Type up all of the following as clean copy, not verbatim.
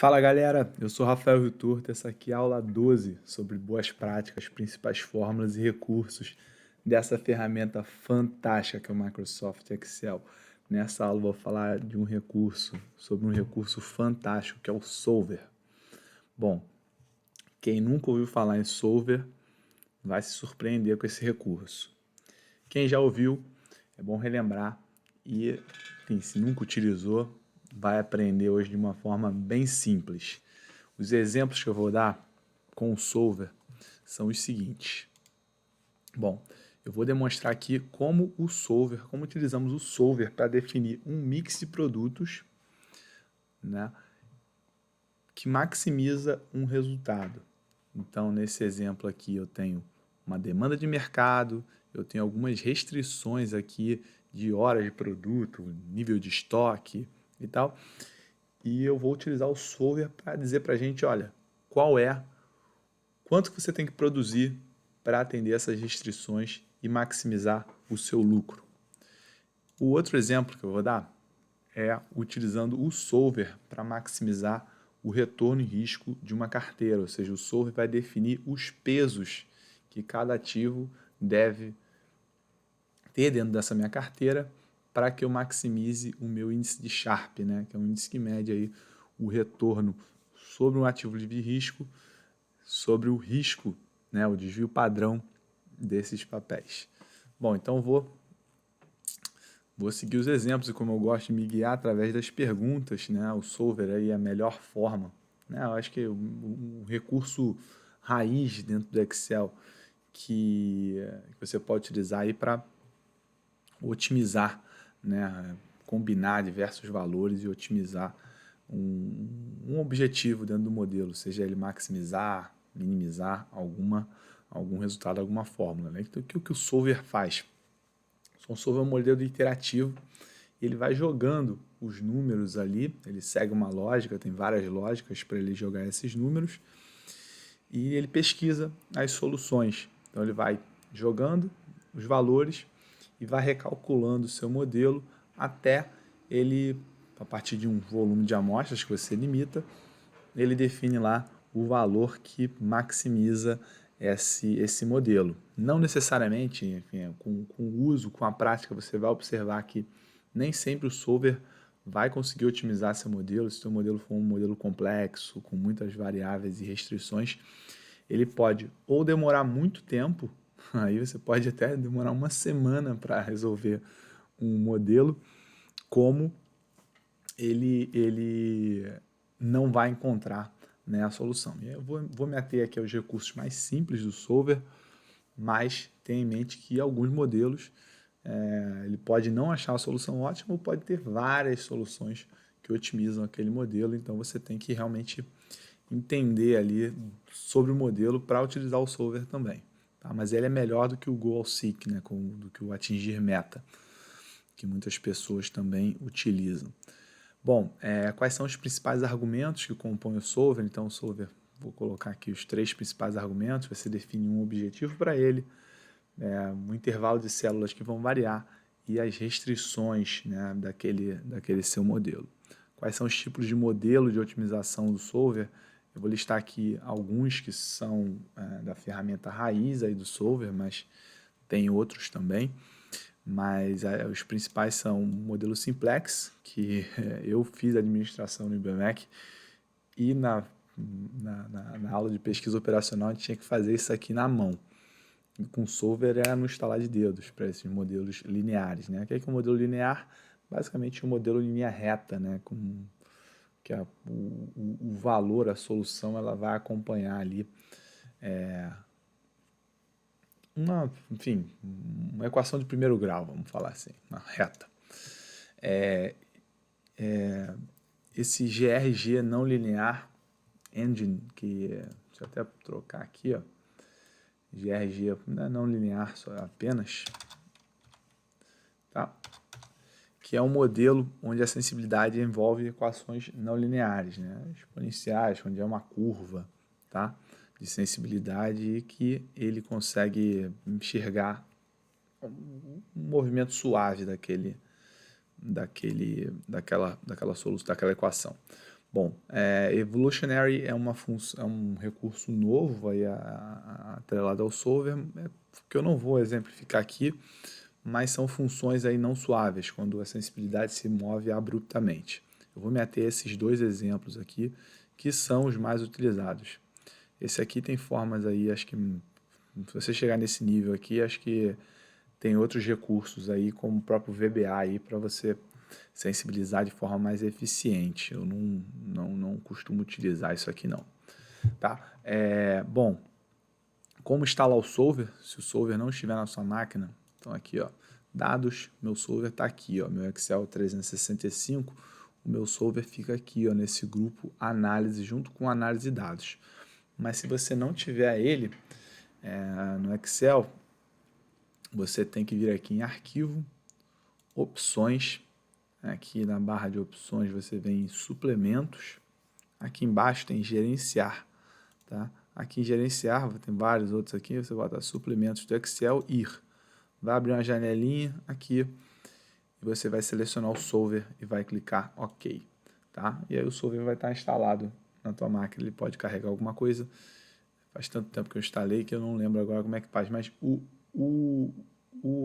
Fala galera, eu sou Rafael Riturto, essa aqui é a aula 12 sobre boas práticas, principais fórmulas e recursos dessa ferramenta fantástica que é o Microsoft Excel. Nessa aula eu vou falar de um recurso, sobre um recurso fantástico que é o Solver. Bom, quem nunca ouviu falar em Solver vai se surpreender com esse recurso. Quem já ouviu, é bom relembrar e, enfim, se nunca utilizou, vai aprender hoje de uma forma bem simples. Os exemplos que eu vou dar com o Solver são os seguintes. Bom, eu vou demonstrar aqui como utilizamos o Solver para definir um mix de produtos, né, que maximiza um resultado. Então, nesse exemplo aqui, eu tenho uma demanda de mercado, eu tenho algumas restrições aqui de horas de produto, nível de estoque e tal. E eu vou utilizar o Solver para dizer para a gente, olha, quanto que você tem que produzir para atender essas restrições e maximizar o seu lucro. O outro exemplo que eu vou dar é utilizando o Solver para maximizar o retorno e risco de uma carteira, ou seja, o Solver vai definir os pesos que cada ativo deve ter dentro dessa minha carteira para que eu maximize o meu índice de Sharpe, né, que é um índice que mede aí o retorno sobre um ativo de risco, sobre o risco, né, o desvio padrão desses papéis. Bom, então vou seguir os exemplos e como eu gosto de me guiar através das perguntas, né, o Solver aí é a melhor forma. Né, eu acho que um recurso raiz dentro do Excel que você pode utilizar aí para otimizar, né, combinar diversos valores e otimizar um objetivo dentro do modelo, seja ele maximizar, minimizar algum resultado, alguma fórmula. Né? Então, o que o Solver faz? O Solver é um modelo interativo, ele vai jogando os números ali, ele segue uma lógica, tem várias lógicas para ele jogar esses números, e ele pesquisa as soluções. Então ele vai jogando os valores e vai recalculando o seu modelo até ele, a partir de um volume de amostras que você limita, ele define lá o valor que maximiza esse modelo. Não necessariamente, enfim, com o uso, com a prática, você vai observar que nem sempre o Solver vai conseguir otimizar seu modelo. Se o seu modelo for um modelo complexo, com muitas variáveis e restrições, ele pode ou demorar muito tempo, aí você pode até demorar uma semana para resolver um modelo, como ele não vai encontrar, né, a solução. E eu vou me ater aqui aos recursos mais simples do Solver, mas tenha em mente que alguns modelos ele pode não achar a solução ótima ou pode ter várias soluções que otimizam aquele modelo, então você tem que realmente entender ali sobre o modelo para utilizar o Solver também. Tá? Mas ele é melhor do que o Goal Seek, né, do que o atingir meta, que muitas pessoas também utilizam. Bom, quais são os principais argumentos que compõem o Solver? Então, o Solver, vou colocar aqui os 3 principais argumentos, você define um objetivo para ele, um intervalo de células que vão variar e as restrições, né, daquele seu modelo. Quais são os tipos de modelo de otimização do Solver? Eu vou listar aqui alguns que são da ferramenta raiz aí do Solver, mas tem outros também. Mas os principais são o modelo Simplex, que eu fiz administração no IBMEC, e na aula de pesquisa operacional a gente tinha que fazer isso aqui na mão. E com Solver era no estalar de dedos para esses modelos lineares. Né? O que é um modelo linear? Basicamente um modelo em linha reta, né? Que o valor, a solução, ela vai acompanhar ali uma equação de primeiro grau, vamos falar assim, uma reta. Esse GRG não linear engine, deixa eu até trocar aqui, ó, GRG não linear só apenas, tá? Que é um modelo onde a sensibilidade envolve equações não lineares, né? Exponenciais, onde é uma curva, tá? De sensibilidade e que ele consegue enxergar um movimento suave daquela solução, daquela equação. Bom, Evolutionary é um recurso novo aí atrelado ao solver, que eu não vou exemplificar aqui, mas são funções aí não suaves, quando a sensibilidade se move abruptamente. Eu vou me ater a esses dois exemplos aqui, que são os mais utilizados. Esse aqui tem formas aí, acho que se você chegar nesse nível aqui, acho que tem outros recursos aí, como o próprio VBA aí, para você sensibilizar de forma mais eficiente. Eu não costumo utilizar isso aqui não. Tá? Bom, como instalar o solver? Se o solver não estiver na sua máquina, então aqui, ó, dados, meu solver está aqui, ó, meu Excel 365, o meu solver fica aqui, ó, nesse grupo análise, junto com análise de dados. Mas se você não tiver ele no Excel, você tem que vir aqui em arquivo, opções, aqui na barra de opções você vem em suplementos, aqui embaixo tem gerenciar, tá? Aqui em gerenciar, tem vários outros aqui, você bota suplementos do Excel, ir. Vai abrir uma janelinha aqui e você vai selecionar o solver e vai clicar OK, tá? E aí o solver vai estar instalado na tua máquina, ele pode carregar alguma coisa. Faz tanto tempo que eu instalei que eu não lembro agora como é que faz, mas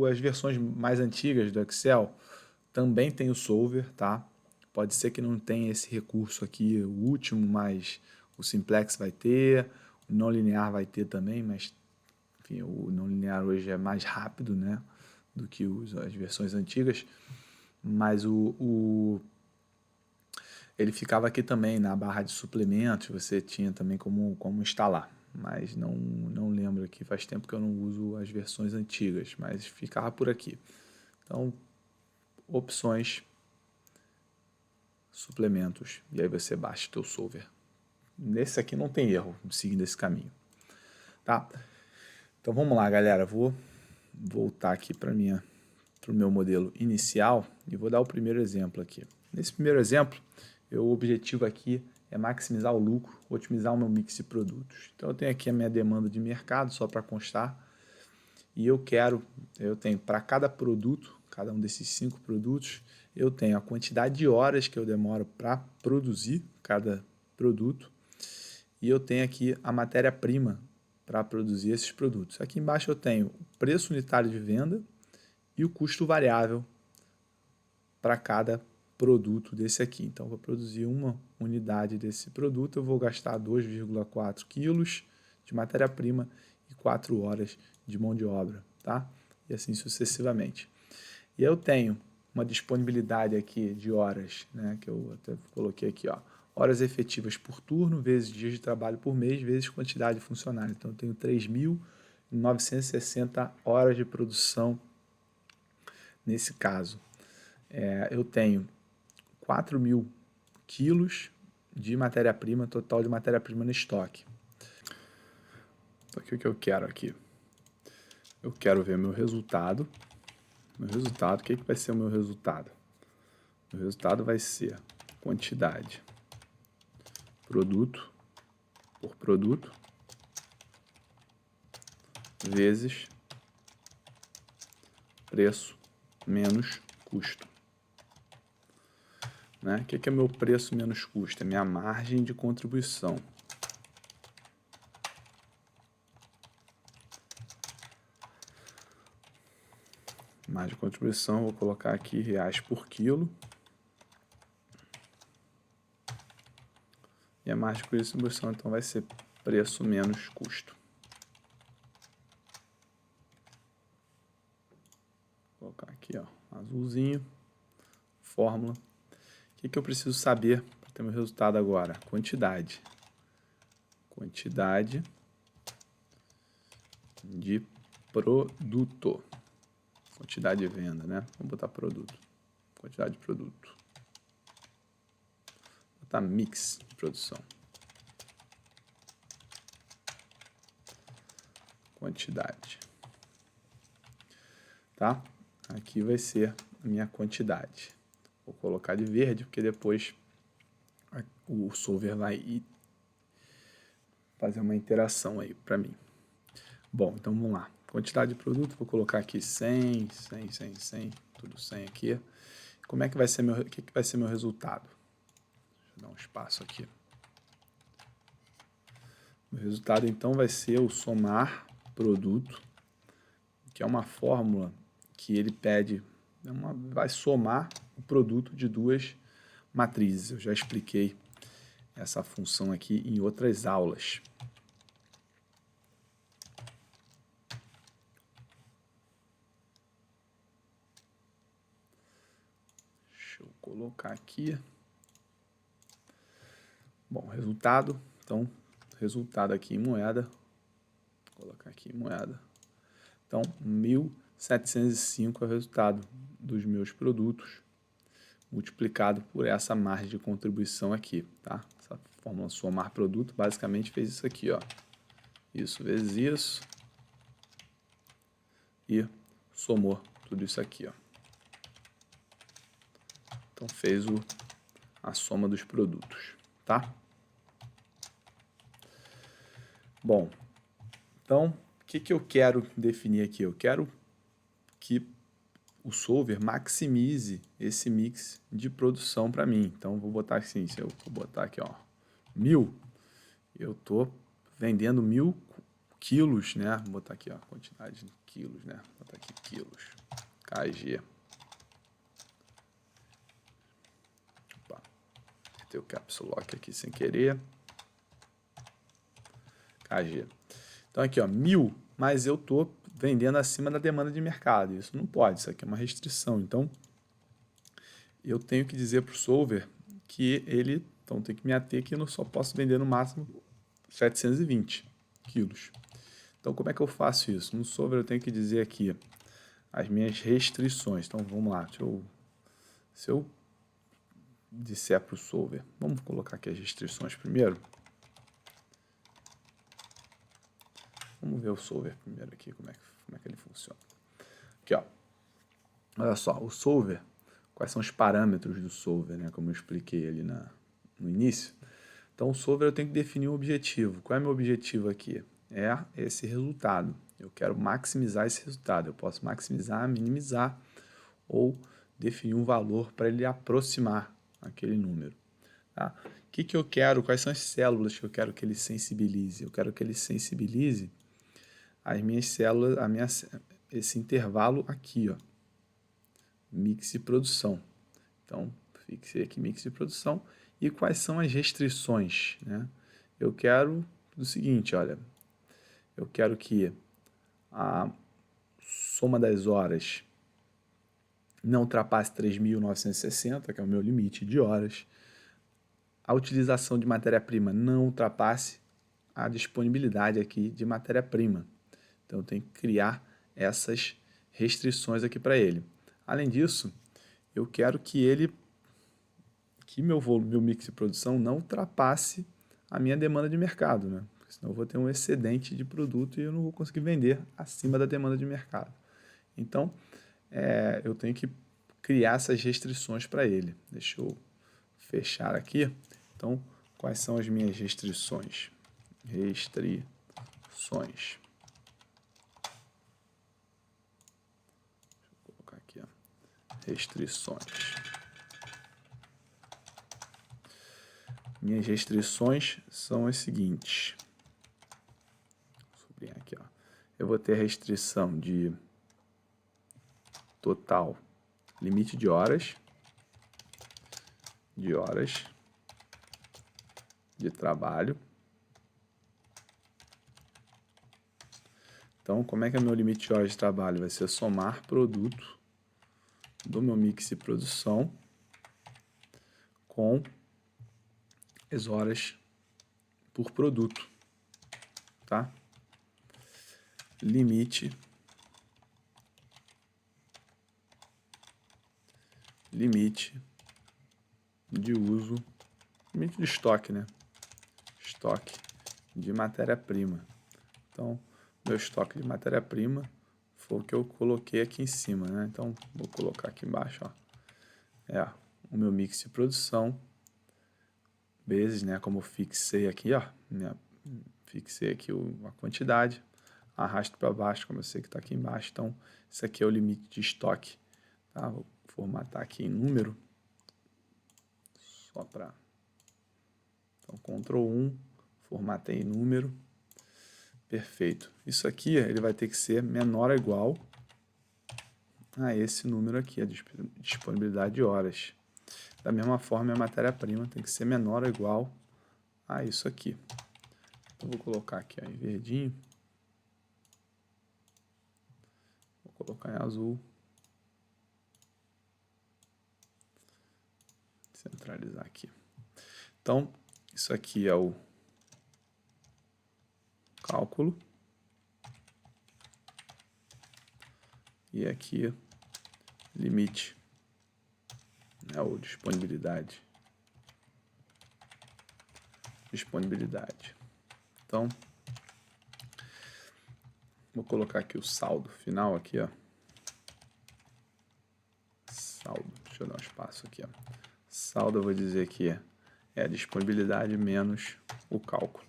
as versões mais antigas do Excel também tem o solver, tá? Pode ser que não tenha esse recurso aqui, o último, mas o simplex vai ter, o não linear vai ter também, mas enfim, o não linear hoje é mais rápido, né, do que as versões antigas, mas ele ficava aqui também na barra de suplementos, você tinha também como instalar, mas não lembro aqui, faz tempo que eu não uso as versões antigas, mas ficava por aqui. Então, opções, suplementos, e aí você baixa o teu solver. Nesse aqui não tem erro, seguindo esse caminho. Tá? Então vamos lá, galera. Vou voltar aqui para o meu modelo inicial e vou dar o primeiro exemplo aqui. Nesse primeiro exemplo, o objetivo aqui é maximizar o lucro, otimizar o meu mix de produtos. Então eu tenho aqui a minha demanda de mercado, só para constar, e eu tenho para cada produto, cada um desses 5 produtos, eu tenho a quantidade de horas que eu demoro para produzir cada produto, e eu tenho aqui a matéria-prima para produzir esses produtos. Aqui embaixo eu tenho o preço unitário de venda e o custo variável para cada produto desse aqui. Então, vou produzir uma unidade desse produto, eu vou gastar 2,4 quilos de matéria-prima e 4 horas de mão de obra, tá? E assim sucessivamente. E eu tenho uma disponibilidade aqui de horas, né, que eu até coloquei aqui, ó, horas efetivas por turno, vezes dias de trabalho por mês, vezes quantidade de funcionários. Então, eu tenho 3.960 horas de produção nesse caso. Eu tenho 4.000 quilos de matéria-prima, total de matéria-prima no estoque. Então, o que eu quero aqui? Eu quero ver meu resultado. O que vai ser o meu resultado? O resultado vai ser quantidade, produto por produto, vezes preço menos custo. Né? O que é meu preço menos custo? É minha margem de contribuição. Margem de contribuição, vou colocar aqui reais por quilo. E a margem de contribuição, então, vai ser preço menos custo. Vou colocar aqui, ó, azulzinho, fórmula. O que eu preciso saber para ter meu resultado agora? Quantidade. Quantidade de produto. Quantidade de venda, né? Vamos botar produto. Quantidade de produto. Vou botar mix de produção. Quantidade. Tá? Aqui vai ser a minha quantidade. Vou colocar de verde, porque depois o solver vai fazer uma interação aí para mim. Bom, então vamos lá. Quantidade de produto, vou colocar aqui 100, 100, 100, 100, tudo 100 aqui. Como é que vai ser o que vai ser meu resultado? Deixa Vou dar um espaço aqui. O resultado, então, vai ser o somar produto, que é uma fórmula que ele pede, vai somar o produto de duas matrizes. Eu já expliquei essa função aqui em outras aulas. Deixa eu colocar aqui. Bom, resultado. Então, resultado aqui em moeda. Vou colocar aqui em moeda. Então, 1.705 é o resultado dos meus produtos, multiplicado por essa margem de contribuição aqui, tá? Essa fórmula somar produto basicamente fez isso aqui, ó. Isso vezes isso. E somou tudo isso aqui, ó. Então, fez a soma dos produtos, tá? Bom, então, o que eu quero definir aqui? Eu quero que o solver maximize esse mix de produção para mim. Então, vou botar assim, se eu vou botar aqui, ó, 1.000, eu estou vendendo 1.000 quilos, né? Vou botar aqui, ó, quantidade de quilos, né? Vou botar aqui quilos, kg. Opa, tem o caps lock aqui sem querer. kg. Então, aqui, ó, 1.000, mas eu estou vendendo acima da demanda de mercado. Isso não pode, isso aqui é uma restrição. Então, eu tenho que dizer para o solver que ele, então tem que me ater que eu só posso vender no máximo 720 quilos. Então, como é que eu faço isso? No solver eu tenho que dizer aqui as minhas restrições. Então, vamos lá. Se eu disser para o solver, vamos colocar aqui as restrições primeiro. Vamos ver o solver primeiro aqui, como é que ele funciona. Aqui, ó. Olha só, o solver, quais são os parâmetros do solver, né? Como eu expliquei ali no início. Então, o solver eu tenho que definir um objetivo. Qual é o meu objetivo aqui? É esse resultado. Eu quero maximizar esse resultado. Eu posso maximizar, minimizar ou definir um valor para ele aproximar aquele número. Tá? O que eu quero? Quais são as células que eu quero que ele sensibilize? Eu quero que ele sensibilize as minhas células, esse intervalo aqui, ó, mix de produção. Então, fixei aqui mix de produção. E quais são as restrições, né? Eu quero o seguinte, olha, eu quero que a soma das horas não ultrapasse 3.960, que é o meu limite de horas. A utilização de matéria-prima não ultrapasse a disponibilidade aqui de matéria-prima. Então, eu tenho que criar essas restrições aqui para ele. Além disso, eu quero que meu mix de produção não ultrapasse a minha demanda de mercado, né? Porque senão eu vou ter um excedente de produto e eu não vou conseguir vender acima da demanda de mercado. Então, eu tenho que criar essas restrições para ele. Deixa eu fechar aqui. Então, quais são as minhas restrições? Restrições. Deixa eu colocar aqui, ó. Restrições. Minhas restrições são as seguintes. Vou sublinhar aqui, ó. Eu vou ter restrição de total limite de horas de trabalho. Então, como é que é o meu limite de horas de trabalho? Vai ser somar produto do meu mix de produção com as horas por produto, tá? Limite de uso, limite de estoque, né? Estoque de matéria-prima. Então, meu estoque de matéria-prima foi o que eu coloquei aqui em cima, né? Então, vou colocar aqui embaixo, ó. O meu mix de produção vezes, né? Como eu fixei aqui, ó. Fixei aqui a quantidade, arrasto para baixo, como eu sei que está aqui embaixo. Então, isso aqui é o limite de estoque, tá? Vou formatar aqui em número, só para Ctrl 1, formatei número. Perfeito. Isso aqui ele vai ter que ser menor ou igual a esse número aqui, a disponibilidade de horas. Da mesma forma, a matéria-prima tem que ser menor ou igual a isso aqui. Então, vou colocar aqui ó, em verdinho. Vou colocar em azul. Centralizar aqui. Então, isso aqui é o cálculo. E aqui, limite, né, ou disponibilidade. Disponibilidade. Então, vou colocar aqui o saldo final aqui, ó. Saldo, deixa eu dar um espaço aqui, ó. Saldo eu vou dizer que é a disponibilidade menos o cálculo.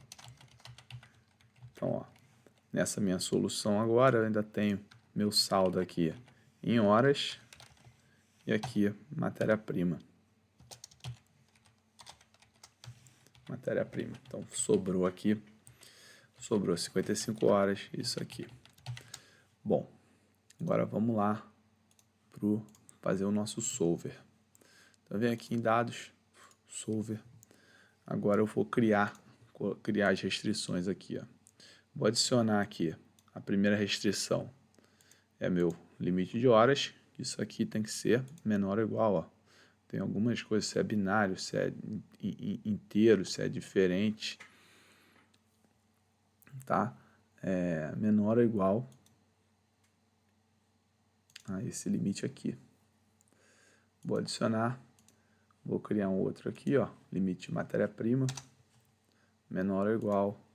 Então, ó, nessa minha solução agora eu ainda tenho meu saldo aqui em horas e aqui matéria-prima. Matéria-prima. Então, sobrou aqui, sobrou 55 horas, isso aqui. Bom, agora vamos lá para fazer o nosso solver. Então, vem aqui em dados, solver. Agora eu vou criar as restrições aqui, ó. Vou adicionar aqui a primeira restrição, é meu limite de horas. Isso aqui tem que ser menor ou igual, ó. Tem algumas coisas, se é binário, se é inteiro, se é diferente, tá? É menor ou igual a esse limite aqui. Vou adicionar, vou criar um outro aqui, ó, limite de matéria-prima, menor ou igual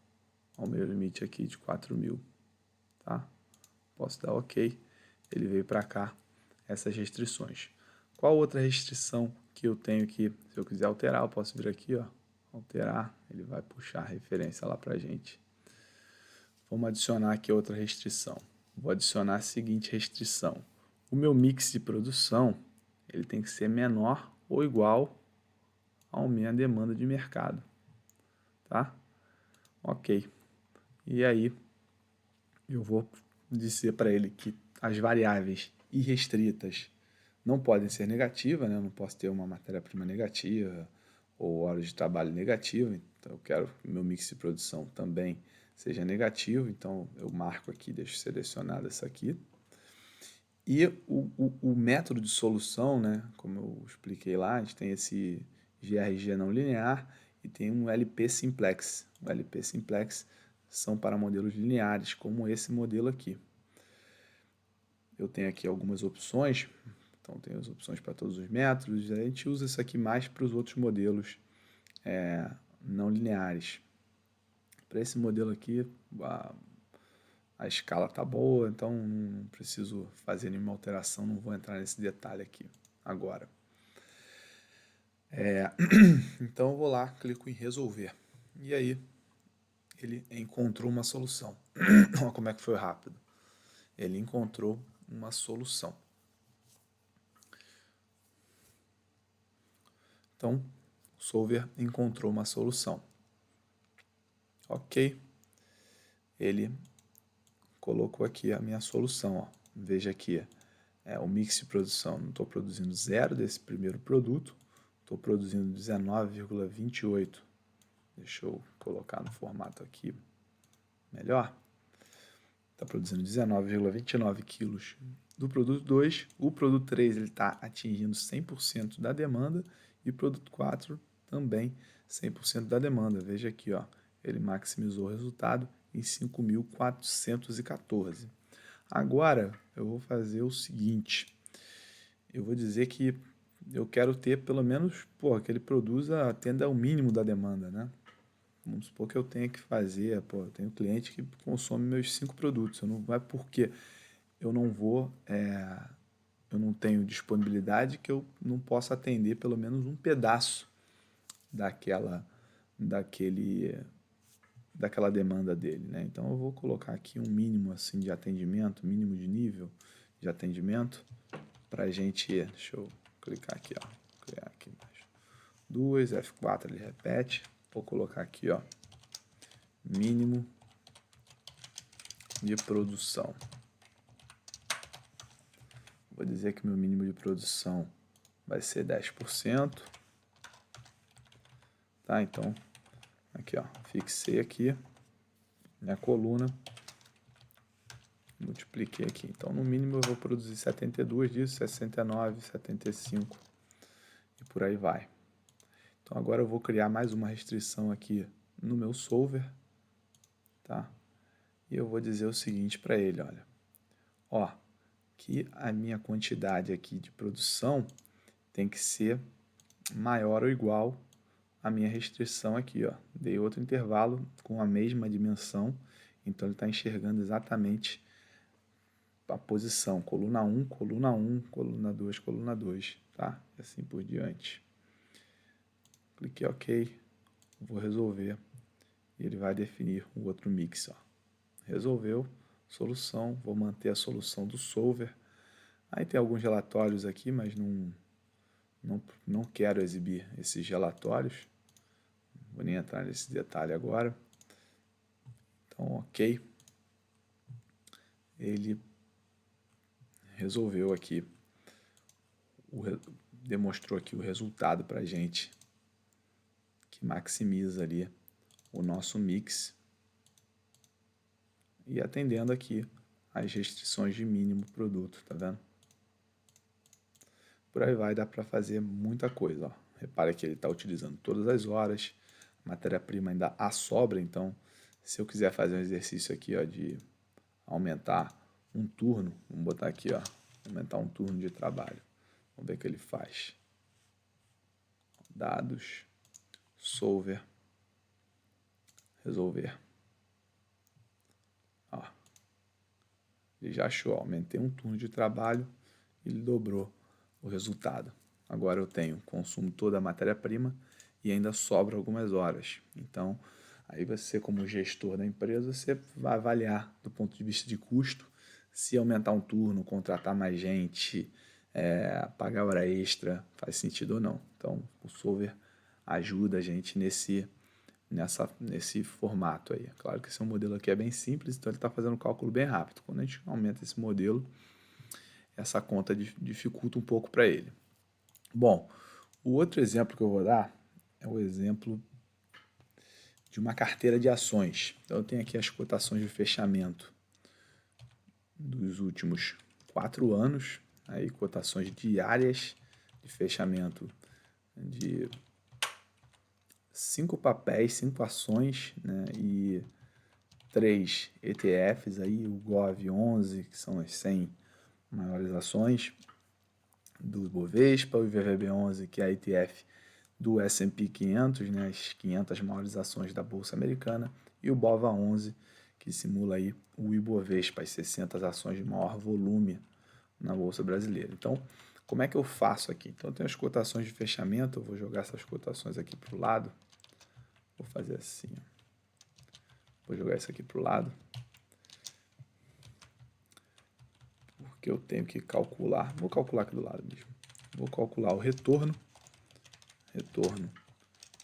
ao meu limite aqui de 4.000, tá? Posso dar OK, ele veio para cá, essas restrições. Qual outra restrição que eu tenho aqui? Se eu quiser alterar, eu posso vir aqui, ó, alterar, ele vai puxar a referência lá pra gente. Vamos adicionar aqui outra restrição. Vou adicionar a seguinte restrição. O meu mix de produção, ele tem que ser menor ou igual à minha demanda de mercado, tá? OK. E aí, eu vou dizer para ele que as variáveis irrestritas não podem ser negativas, né? Eu não posso ter uma matéria-prima negativa ou horas de trabalho negativa. Então, eu quero que o meu mix de produção também seja negativo. Então, eu marco aqui, deixo selecionado essa aqui. E o método de solução, né? Como eu expliquei lá, a gente tem esse GRG não linear e tem um LP simplex. O LP simplex são para modelos lineares, como esse modelo aqui. Eu tenho aqui algumas opções, então tem as opções para todos os métodos, a gente usa isso aqui mais para os outros modelos não lineares. Para esse modelo aqui, a escala está boa, então não preciso fazer nenhuma alteração, não vou entrar nesse detalhe aqui agora. Então eu vou lá, clico em resolver. E aí ele encontrou uma solução. Olha como é que foi rápido. Ele encontrou uma solução. Então, o solver encontrou uma solução. OK. Ele colocou aqui a minha solução. Ó. Veja aqui, o mix de produção. Não estou produzindo 0 desse primeiro produto, estou produzindo 19,28. Deixa eu colocar no formato aqui melhor. Está produzindo 19,29 quilos do produto 2. O produto 3 está atingindo 100% da demanda e o produto 4 também 100% da demanda. Veja aqui, ó, ele maximizou o resultado em 5.414. Agora, eu vou fazer o seguinte. Eu vou dizer que eu quero ter pelo menos, que ele produza, atenda ao mínimo da demanda, né? Vamos supor que eu tenha que fazer, eu tenho cliente que consome meus 5 produtos. Eu não vai porque eu não vou, eu não tenho disponibilidade que eu não possa atender pelo menos um pedaço daquela demanda dele, né? Então eu vou colocar aqui um mínimo assim de atendimento, mínimo de nível de atendimento para a gente, deixa eu clicar aqui, ó, criar aqui embaixo. 2, F4 ele repete. Vou colocar aqui, ó, mínimo de produção. Vou dizer que meu mínimo de produção vai ser 10%. Tá? Então, aqui, ó, fixei aqui minha coluna, multipliquei aqui. Então, no mínimo, eu vou produzir 72 disso, 69, 75 e por aí vai. Então, agora eu vou criar mais uma restrição aqui no meu solver, tá? E eu vou dizer o seguinte para ele, olha, ó, que a minha quantidade aqui de produção tem que ser maior ou igual à minha restrição aqui, ó. Dei outro intervalo com a mesma dimensão, então ele está enxergando exatamente a posição, coluna 1, coluna 1, coluna 2, coluna 2, tá? E assim por diante. Cliquei OK, vou resolver e ele vai definir o outro mix, ó. Resolveu, solução, vou manter a solução do solver. Aí tem alguns relatórios aqui, mas não quero exibir esses relatórios. Vou nem entrar nesse detalhe agora. Então, OK. Ele resolveu aqui, demonstrou aqui o resultado para a gente, que maximiza ali o nosso mix e atendendo aqui as restrições de mínimo produto, tá vendo? Por aí vai, dá para fazer muita coisa, ó. Repara que ele está utilizando todas as horas, matéria-prima ainda há sobra, então se eu quiser fazer um exercício aqui, ó, de aumentar um turno, vamos botar aqui, ó, aumentar um turno de trabalho. Vamos ver o que ele faz. Dados, solver, resolver. Ó, ele já achou, ó, aumentei um turno de trabalho, ele dobrou o resultado. Agora eu consumo toda a matéria-prima e ainda sobra algumas horas. Então, aí você, como gestor da empresa, você vai avaliar do ponto de vista de custo, se aumentar um turno, contratar mais gente, pagar hora extra, faz sentido ou não. Então, o solver ajuda a gente nesse formato aí. Claro que esse modelo aqui é bem simples, então ele está fazendo um cálculo bem rápido. Quando a gente aumenta esse modelo, essa conta dificulta um pouco para ele. Bom, o outro exemplo que eu vou dar é o exemplo de uma carteira de ações. Então eu tenho aqui as cotações de fechamento dos últimos 4 anos, aí cotações diárias de fechamento de 5 papéis, 5 ações, né, e 3 ETFs, aí, o GOV11, que são as 100 maiores ações do Bovespa, o IVVB11, que é a ETF do S&P 500, né, as 500 maiores ações da Bolsa Americana, e o BOVA11, que simula aí o Ibovespa, as 60 ações de maior volume na Bolsa Brasileira. Então, como é que eu faço aqui? Então, eu tenho as cotações de fechamento, eu vou jogar essas cotações aqui para o lado, vou fazer assim, ó. Vou jogar isso aqui para o lado, porque eu tenho que calcular, vou calcular aqui do lado mesmo, vou calcular o retorno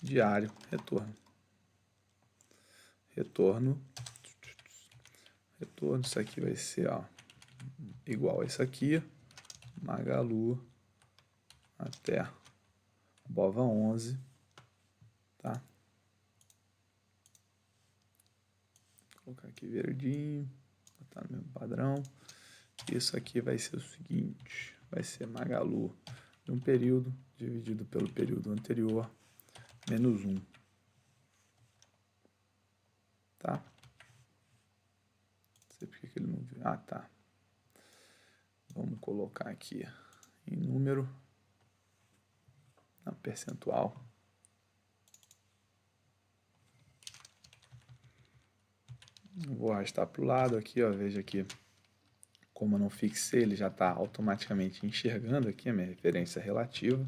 diário, retorno, isso aqui vai ser, ó, igual a isso aqui, Magalu até BOVA11, tá? Vou colocar aqui verdinho, botar no mesmo padrão. Isso aqui vai ser o seguinte, vai ser Magalu de um período dividido pelo período anterior, menos 1. Tá? Não sei porque que ele não viu. Ah, tá. Vamos colocar aqui em número, na percentual. Vou arrastar para o lado aqui, ó, veja aqui. Como eu não fixei, ele já está automaticamente enxergando aqui a minha referência relativa.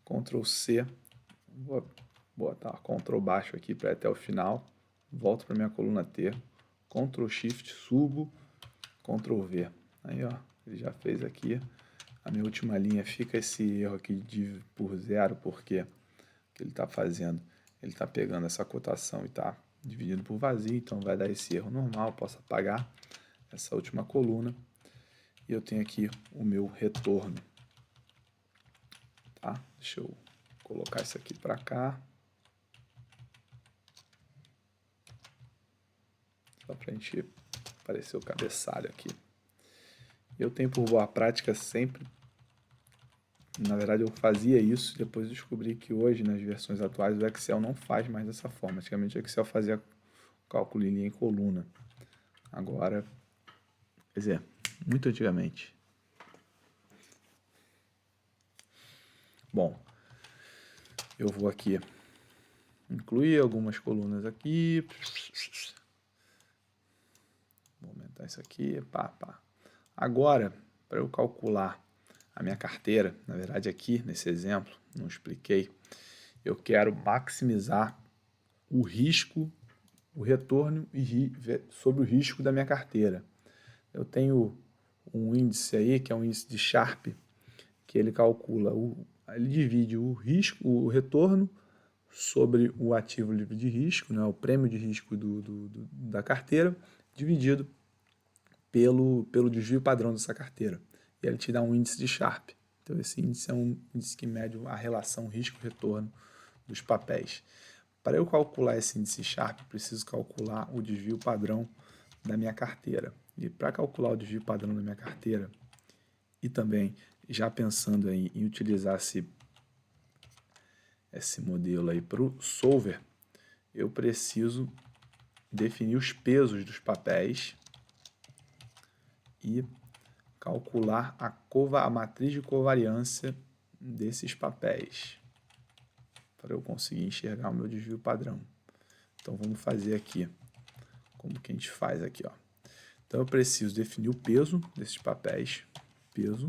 Ctrl C, vou botar Ctrl baixo aqui para ir até o final. Volto para minha coluna T, Ctrl Shift, subo, Ctrl V. Aí, ó, ele já fez aqui. A minha última linha fica esse erro aqui de por 0, porque o que ele está fazendo ele está pegando essa cotação e está dividindo por vazio, então vai dar esse erro normal. Posso apagar essa última coluna e eu tenho aqui o meu retorno, tá? Deixa eu colocar isso aqui para cá, só para a gente aparecer o cabeçalho aqui. Eu tenho por boa prática sempre, na verdade eu fazia isso, depois descobri que hoje nas versões atuais o Excel não faz mais dessa forma. Antigamente o Excel fazia cálculo em linha e coluna, agora, quer dizer, muito antigamente. Bom, eu vou aqui incluir algumas colunas aqui, vou aumentar isso aqui, pá, pá. Agora, para eu calcular a minha carteira, na verdade aqui nesse exemplo, não expliquei, eu quero maximizar o risco, o retorno sobre o risco da minha carteira. Eu tenho um índice aí, que é um índice de Sharpe, que ele calcula, ele divide o risco, o retorno sobre o ativo livre de risco, né, o prêmio de risco da carteira, dividido pelo desvio padrão dessa carteira. E ele te dá um índice de Sharpe. Então esse índice é um índice que mede a relação risco-retorno dos papéis. Para eu calcular esse índice Sharpe, preciso calcular o desvio padrão da minha carteira. E para calcular o desvio padrão da minha carteira, e também já pensando em utilizar esse modelo aí para o solver, eu preciso definir os pesos dos papéis e calcular a matriz de covariância desses papéis para eu conseguir enxergar o meu desvio padrão. Então vamos fazer aqui como que a gente faz aqui, ó. Então eu preciso definir o peso desses papéis, peso.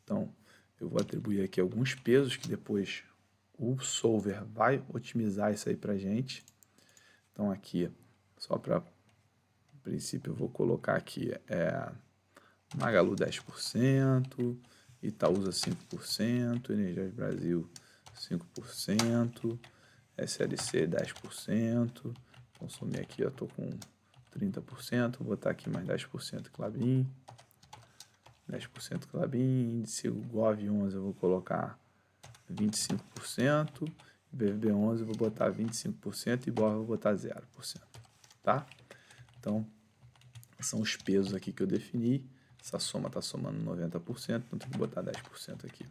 Então eu vou atribuir aqui alguns pesos que depois o solver vai otimizar isso aí pra gente. Então aqui, só para princípio, eu vou colocar aqui Magalu 10%, Itaúsa 5%, Energias Brasil 5%, SLC 10%, consumir aqui eu estou com 30%, vou botar aqui mais 10% Klabin, 10% Klabin, índice Gov11 eu vou colocar 25%, BVB11 eu vou botar 25% e BOR eu vou botar 0%, tá? Então, são os pesos aqui que eu defini. Essa soma está somando 90%, então tem que botar 10% aqui.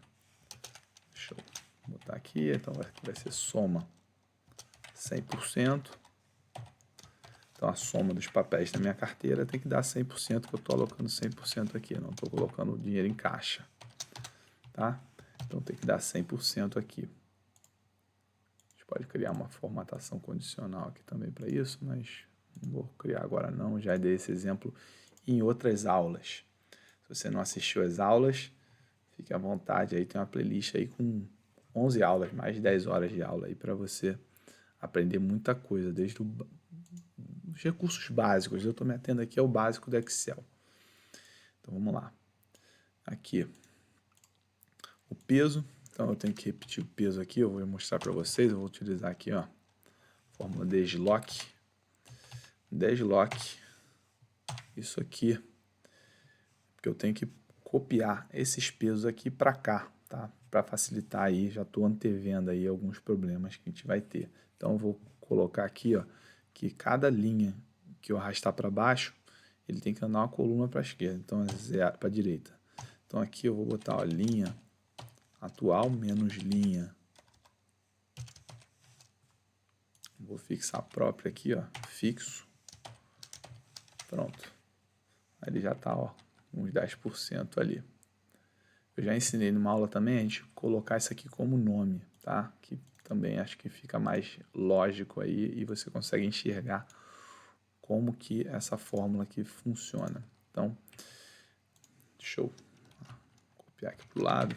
Deixa eu botar aqui, então vai ser soma 100%. Então a soma dos papéis da minha carteira tem que dar 100%, que eu estou alocando 100% aqui, eu não estou colocando o dinheiro em caixa. Tá? Então tem que dar 100% aqui. A gente pode criar uma formatação condicional aqui também para isso, mas não vou criar agora não, já dei esse exemplo em outras aulas. Se você não assistiu às aulas, fique à vontade, aí tem uma playlist aí com 11 aulas, mais de 10 horas de aula aí para você aprender muita coisa, desde os recursos básicos. Eu estou me atendo aqui ao básico do Excel. Então vamos lá. Aqui, o peso. Então eu tenho que repetir o peso aqui, eu vou mostrar para vocês, eu vou utilizar aqui, ó, fórmula Deslock. Deslock, isso aqui, porque eu tenho que copiar esses pesos aqui para cá, tá? Para facilitar aí, já estou antevendo aí alguns problemas que a gente vai ter. Então eu vou colocar aqui, ó, que cada linha que eu arrastar para baixo, ele tem que andar uma coluna para a esquerda, então é 0 para a direita. Então aqui eu vou botar, ó, linha atual menos linha. Vou fixar a própria aqui, ó, fixo. Pronto. Aí ele já está, ó, uns 10% ali. Eu já ensinei numa aula também a gente colocar isso aqui como nome, tá? Que também acho que fica mais lógico aí e você consegue enxergar como que essa fórmula aqui funciona. Então, deixa eu copiar aqui pro lado.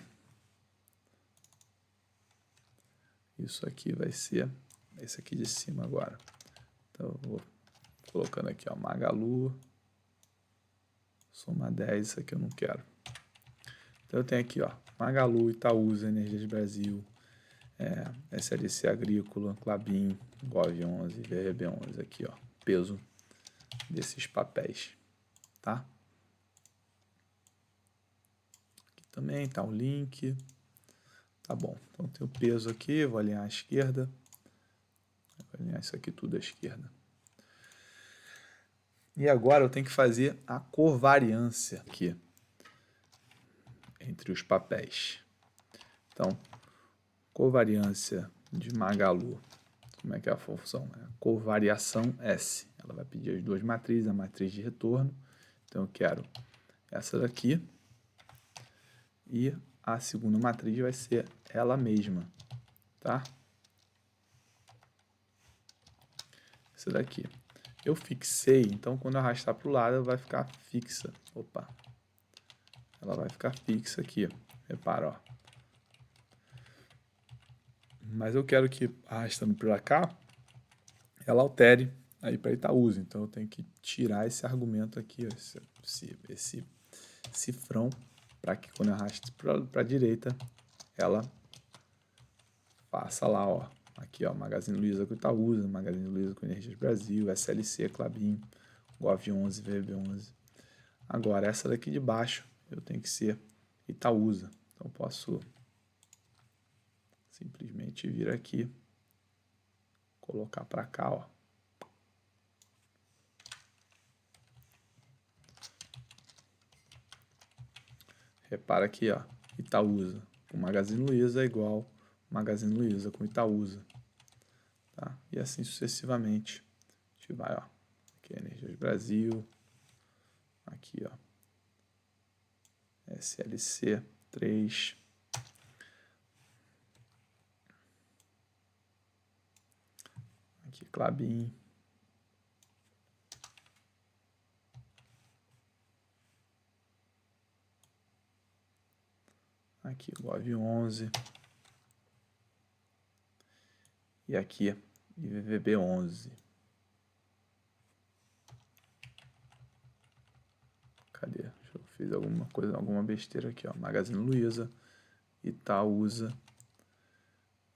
Isso aqui vai ser esse aqui de cima agora. Então, eu vou colocando aqui, ó, Magalu, soma 10, isso aqui eu não quero. Então eu tenho aqui, ó, Magalu, Itaúsa, Energias Brasil, SLC Agrícola, Klabin, Gov11, VRB11 aqui, ó, peso desses papéis, tá? Aqui também tá o link, tá bom. Então tem o peso aqui, vou alinhar à esquerda, vou alinhar isso aqui tudo à esquerda. E agora eu tenho que fazer a covariância aqui entre os papéis. Então, covariância de Magalu. Como é que é a função? É a covariação S. Ela vai pedir as duas matrizes, a matriz de retorno. Então, eu quero essa daqui. E a segunda matriz vai ser ela mesma, tá? Essa daqui. Eu fixei, então quando eu arrastar para o lado, ela vai ficar fixa. Opa! Ela vai ficar fixa aqui. Repara, ó. Mas eu quero que, arrastando para cá, ela altere aí para Itaúsa. Então eu tenho que tirar esse argumento aqui, ó, esse cifrão, para que quando eu arraste para a direita, ela faça lá, ó. Aqui, ó, Magazine Luiza com Itaúsa, Magazine Luiza com Energias Brasil, SLC, Klabin, Gov11, VB11. Agora, essa daqui de baixo, eu tenho que ser Itaúsa. Então, posso simplesmente vir aqui, colocar para cá, ó. Repara aqui, ó, Itaúsa com Magazine Luiza é igual Magazine Luiza com Itaúsa, tá? E assim sucessivamente. A gente vai, ó, aqui Energias Brasil, aqui, ó, SLC 3, aqui Klabin, aqui Gov11 e aqui IVVB11. Cadê? Eu fiz alguma coisa, alguma besteira aqui, ó. Magazine Luiza, Itaúsa,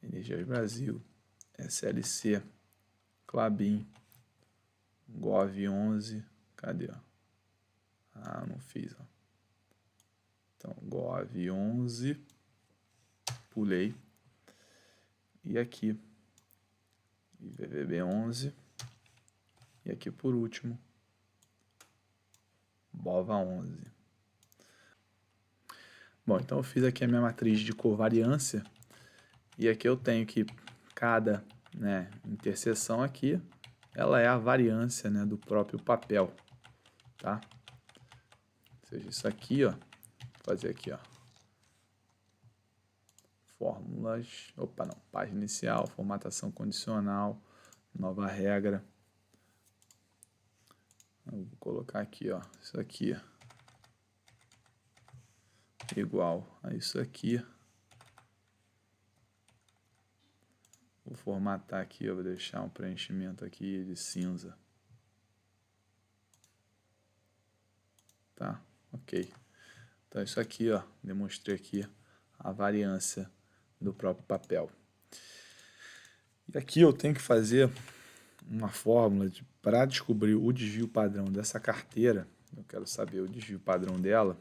Energias Brasil, SLC, Klabin, Gov11. Cadê? Ó? Ah, não fiz, ó. Então, Gov11, pulei. E aqui, IVVB11. E aqui, por último, BOVA11. Bom, então eu fiz aqui a minha matriz de covariância. E aqui eu tenho que cada, né, interseção aqui, ela é a variância, né, do próprio papel, tá? Ou seja, isso aqui, ó, vou fazer aqui, ó, fórmulas, opa, não, página inicial, formatação condicional, nova regra. Eu vou colocar aqui, ó, isso aqui igual a isso aqui. Vou formatar aqui, eu vou deixar um preenchimento aqui de cinza. Tá? Ok. Então isso aqui, ó, demonstrei aqui a variância do próprio papel. E aqui eu tenho que fazer uma fórmula para descobrir o desvio padrão dessa carteira. Eu quero saber o desvio padrão dela.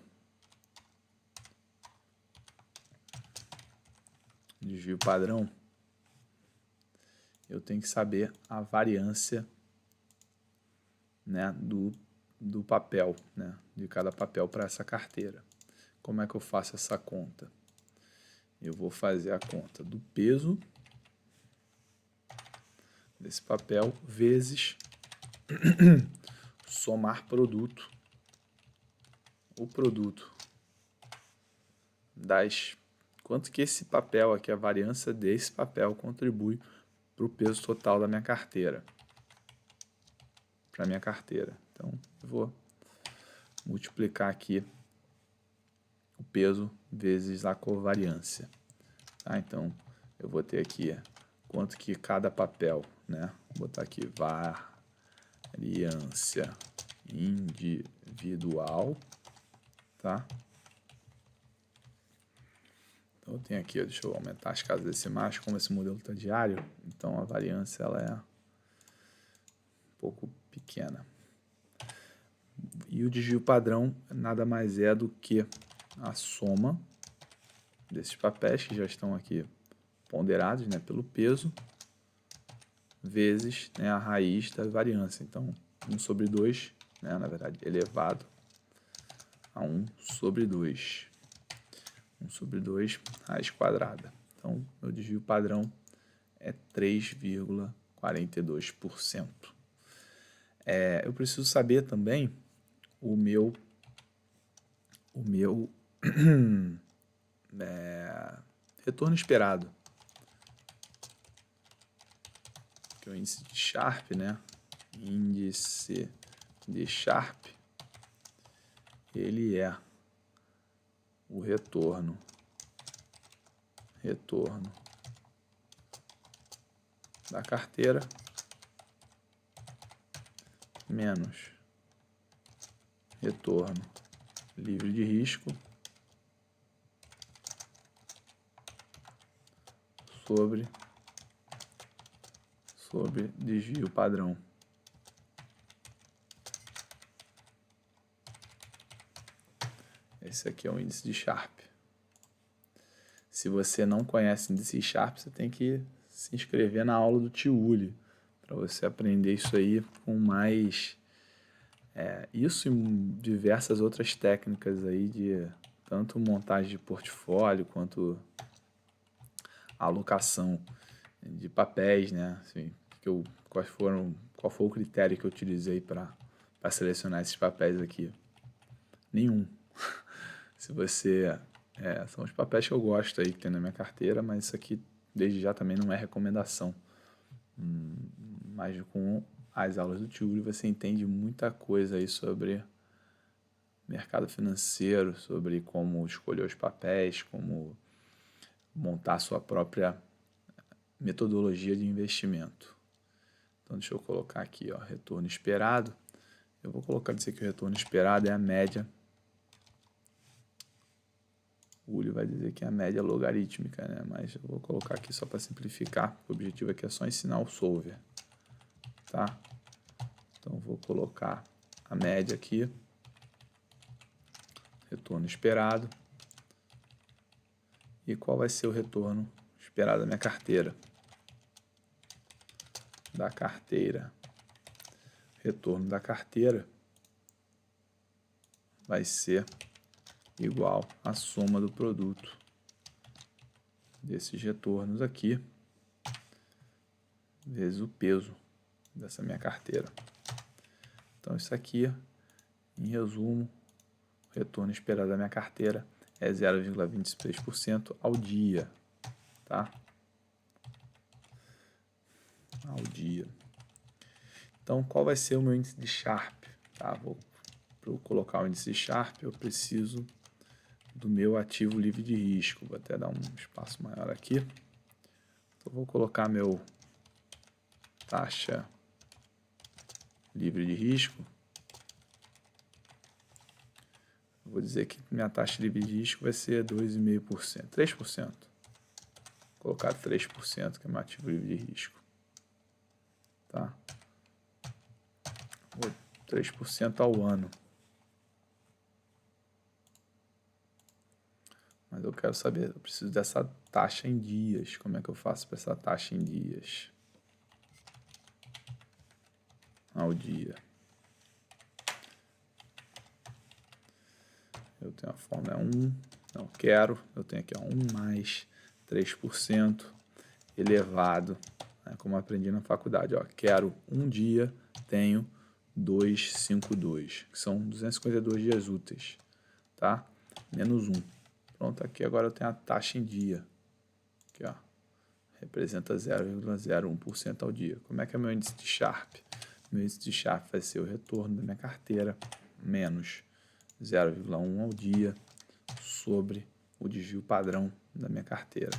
Desvio padrão. Eu tenho que saber a variância, né, do papel, né, de cada papel para essa carteira. Como é que eu faço essa conta? Eu vou fazer a conta do peso desse papel vezes somar produto, o produto das quanto que esse papel aqui, a variância desse papel contribui para o peso total da minha carteira, para minha carteira. Então eu vou multiplicar aqui o peso vezes a covariância, tá? Então eu vou ter aqui quanto que cada papel, né? Vou botar aqui variância individual, tá? Então eu tenho aqui, deixa eu aumentar as casas decimais, como esse modelo está diário, então a variância ela é um pouco pequena. E o desvio padrão nada mais é do que a soma desses papéis que já estão aqui ponderados, né, pelo peso, vezes, né, a raiz da variância. Então, 1 sobre 2, né, na verdade, elevado a 1 sobre 2. 1 sobre 2, raiz quadrada. Então, meu desvio padrão é 3,42%. Eu preciso saber também o meu retorno esperado, que é o índice de Sharpe, né? Índice de Sharpe, ele é o retorno da carteira menos retorno livre de risco sobre desvio padrão. Esse aqui é o índice de Sharpe. Se você não conhece o índice de Sharpe, você tem que se inscrever na aula do Tio Uli para você aprender isso aí com mais... isso e diversas outras técnicas aí de tanto montagem de portfólio quanto alocação de papéis, né? Assim, qual foi o critério que eu utilizei para selecionar esses papéis aqui? Nenhum. Se você... são os papéis que eu gosto aí que tem na minha carteira, mas isso aqui desde já também não é recomendação. Mas com as aulas do Tio Uli você entende muita coisa aí sobre mercado financeiro, sobre como escolher os papéis, como montar sua própria metodologia de investimento. Então deixa eu colocar aqui, ó, retorno esperado. Eu vou colocar dizer que o retorno esperado é a média. O Uli vai dizer que é a média logarítmica, né? Mas eu vou colocar aqui só para simplificar. O objetivo aqui é só ensinar o solver, tá? Então vou colocar a média aqui, retorno esperado. E qual vai ser o retorno esperado da minha carteira? Retorno da carteira vai ser igual à soma do produto desses retornos aqui vezes o peso dessa minha carteira. Então isso aqui, em resumo, o retorno esperado da minha carteira é 0,23% ao dia, tá? Ao dia. Então, qual vai ser o meu índice de Sharpe? Tá? Para eu colocar o índice de Sharpe, eu preciso do meu ativo livre de risco. Vou até dar um espaço maior aqui. Então, vou colocar meu taxa livre de risco. Vou dizer que minha taxa livre de risco vai ser 2,5%, 3%. Vou colocar 3%, que é meu ativo livre de risco. Tá? 3% ao ano. Mas eu quero saber, eu preciso dessa taxa em dias. Como é que eu faço para essa taxa em dias? Ao dia. Eu tenho a fórmula 1, não quero, eu tenho aqui 1 mais 3% elevado, né, como aprendi na faculdade. Ó, quero um dia, tenho 252, que são 252 dias úteis, tá? Menos 1. Pronto, aqui agora eu tenho a taxa em dia, aqui, ó, representa 0,01% ao dia. Como é que é meu índice de Sharpe? Meu índice de Sharpe vai ser o retorno da minha carteira menos 0,1 ao dia sobre o desvio padrão da minha carteira.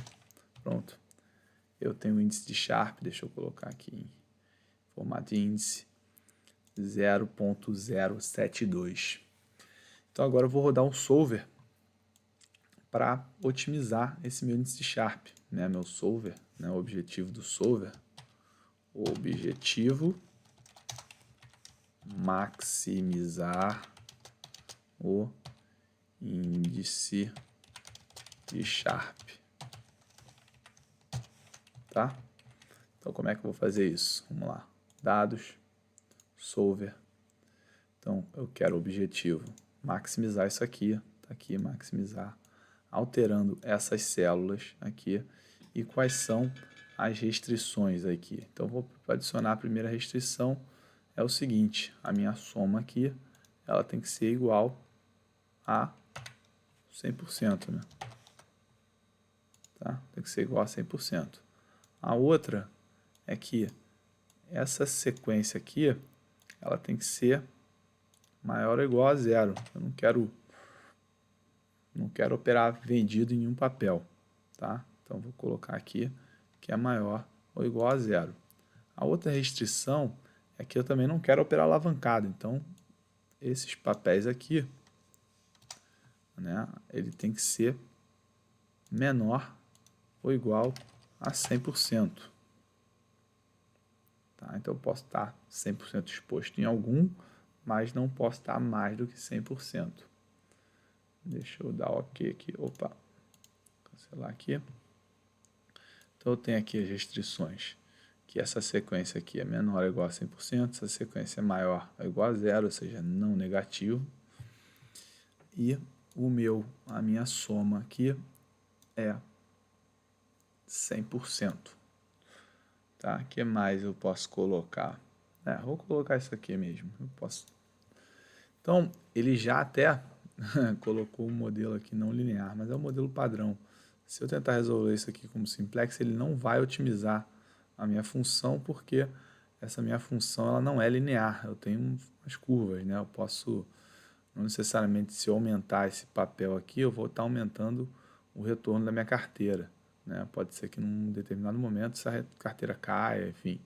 Pronto. Eu tenho o índice de Sharpe, deixa eu colocar aqui em formato de índice, 0,072. Então agora eu vou rodar um solver para otimizar esse meu índice Sharpe, né? Meu solver, né? O objetivo do solver, o objetivo maximizar o índice de Sharp, tá? Então, como é que eu vou fazer isso? Vamos lá. Dados, solver. Então, eu quero o objetivo maximizar isso aqui, tá aqui, maximizar, alterando essas células aqui. E quais são as restrições aqui? Então, vou adicionar a primeira restrição, é o seguinte, a minha soma aqui, ela tem que ser igual a 100%, né? Tá? Tem que ser igual a 100%. A outra é que essa sequência aqui, ela tem que ser maior ou igual a zero. Eu não quero operar vendido em nenhum papel, tá? Então, vou colocar aqui que é maior ou igual a zero. A outra restrição é que eu também não quero operar alavancado. Então, esses papéis aqui, né, ele tem que ser menor ou igual a 100%. Tá? Então, eu posso estar 100% exposto em algum, mas não posso estar mais do que 100%. Deixa eu dar OK aqui. Opa, cancelar aqui. Então, eu tenho aqui as restrições, que essa sequência aqui é menor ou igual a 100%, essa sequência é maior ou igual a zero, ou seja, não negativo. E a minha soma aqui é 100%. Tá? O que mais eu posso colocar? Vou colocar isso aqui mesmo. Eu posso. Então, ele já até colocou um modelo aqui não linear, mas é um modelo padrão. Se eu tentar resolver isso aqui como simplex, ele não vai otimizar a minha função, porque essa minha função ela não é linear. Eu tenho umas curvas, né? Eu posso, não necessariamente, se eu aumentar esse papel aqui, eu vou estar aumentando o retorno da minha carteira, né? Pode ser que num determinado momento essa carteira caia, enfim.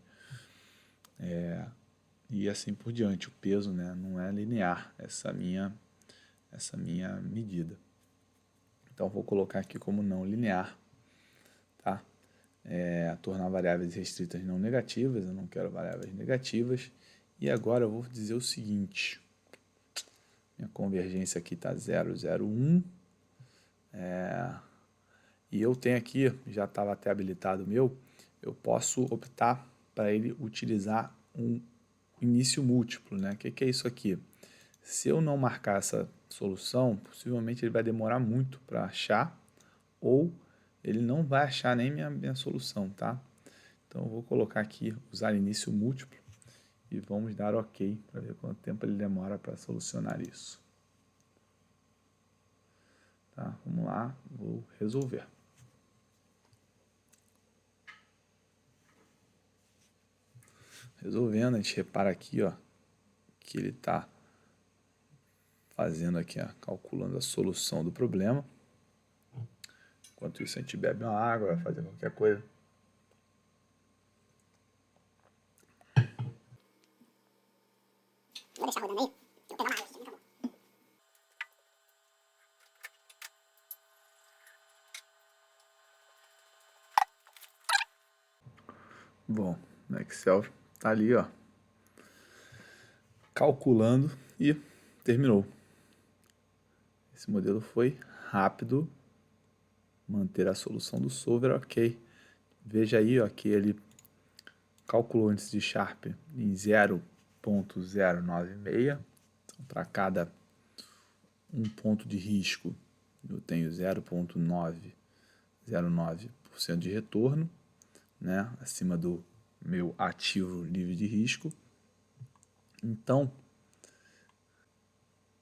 E assim por diante. O peso, né, não é linear, essa minha medida. Então, vou colocar aqui como não linear, tá? Tornar variáveis restritas não negativas, eu não quero variáveis negativas. E agora eu vou dizer o seguinte, minha convergência aqui está 0,01, e eu tenho aqui, já estava até habilitado o meu, eu posso optar para ele utilizar um início múltiplo, né? O que é isso aqui? Se eu não marcar essa solução, possivelmente ele vai demorar muito para achar, ou ele não vai achar nem minha solução, tá? Então, eu vou colocar aqui, usar início múltiplo, e vamos dar OK, para ver quanto tempo ele demora para solucionar isso. Tá? Vamos lá, vou resolver. Resolvendo, a gente repara aqui, ó, que ele está fazendo aqui, ó, calculando a solução do problema. Enquanto isso, a gente bebe uma água, vai fazer qualquer coisa. Vou deixar rodando aí. Eu vou pegar uma água, muito bom. Bom, o Excel tá ali, ó, calculando e terminou. Esse modelo foi rápido, manter a solução do solver, OK. Veja aí, ó, que ele calculou o índice de Sharp em 0,096. Então, para cada um ponto de risco, eu tenho 0,909% de retorno, né, acima do meu ativo livre de risco. Então,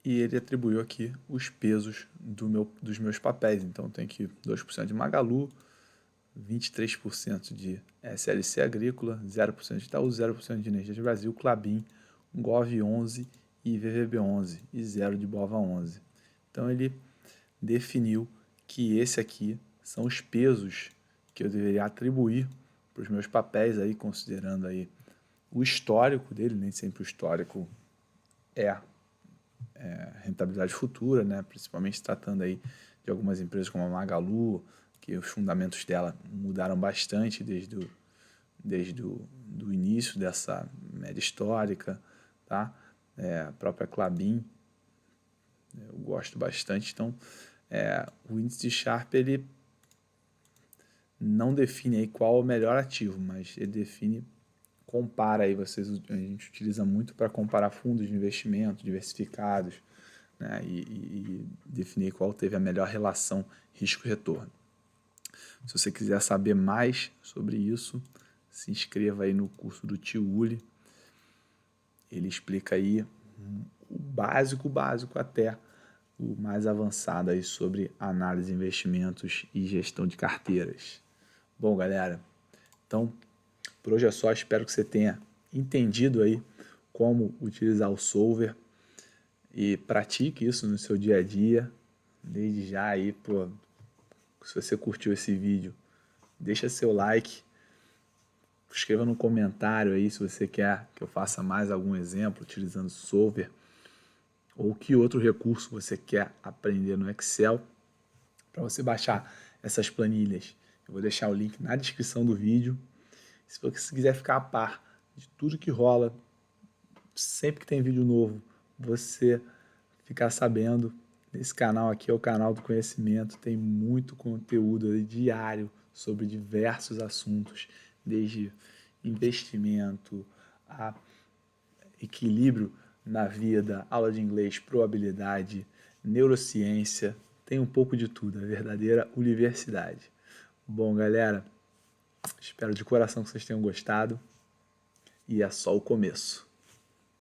e ele atribuiu aqui os pesos dos meus papéis. Então, tem aqui 2% de Magalu, 23% de SLC Agrícola, 0% de Itaú, 0% de Energias Brasil, Klabin, Gov11 e VVB11 e 0 de Bova11. Então, ele definiu que esse aqui são os pesos que eu deveria atribuir para os meus papéis, aí, considerando aí o histórico dele. Nem sempre o histórico é rentabilidade futura, né? Principalmente tratando aí de algumas empresas como a Magalu, que os fundamentos dela mudaram bastante desde o início dessa média histórica, tá? A própria Klabin, eu gosto bastante. Então, o índice de Sharpe, ele não define aí qual é o melhor ativo, mas ele compara aí, a gente utiliza muito para comparar fundos de investimento diversificados, né, e definir qual teve a melhor relação risco-retorno. Se você quiser saber mais sobre isso, se inscreva aí no curso do Tio Uli. Ele explica aí o básico até o mais avançado aí sobre análise de investimentos e gestão de carteiras. Bom, galera, então por hoje é só. Espero que você tenha entendido aí como utilizar o Solver e pratique isso no seu dia a dia. Desde já aí, pô, se você curtiu esse vídeo, deixa seu like, escreva no comentário aí se você quer que eu faça mais algum exemplo utilizando o Solver ou que outro recurso você quer aprender no Excel. Para você baixar essas planilhas, eu vou deixar o link na descrição do vídeo. Se você quiser ficar a par de tudo que rola, sempre que tem vídeo novo, você ficar sabendo, esse canal aqui é o canal do conhecimento, tem muito conteúdo diário sobre diversos assuntos, desde investimento, a equilíbrio na vida, aula de inglês, probabilidade, neurociência, tem um pouco de tudo, a verdadeira universidade. Bom, galera, espero de coração que vocês tenham gostado e é só o começo.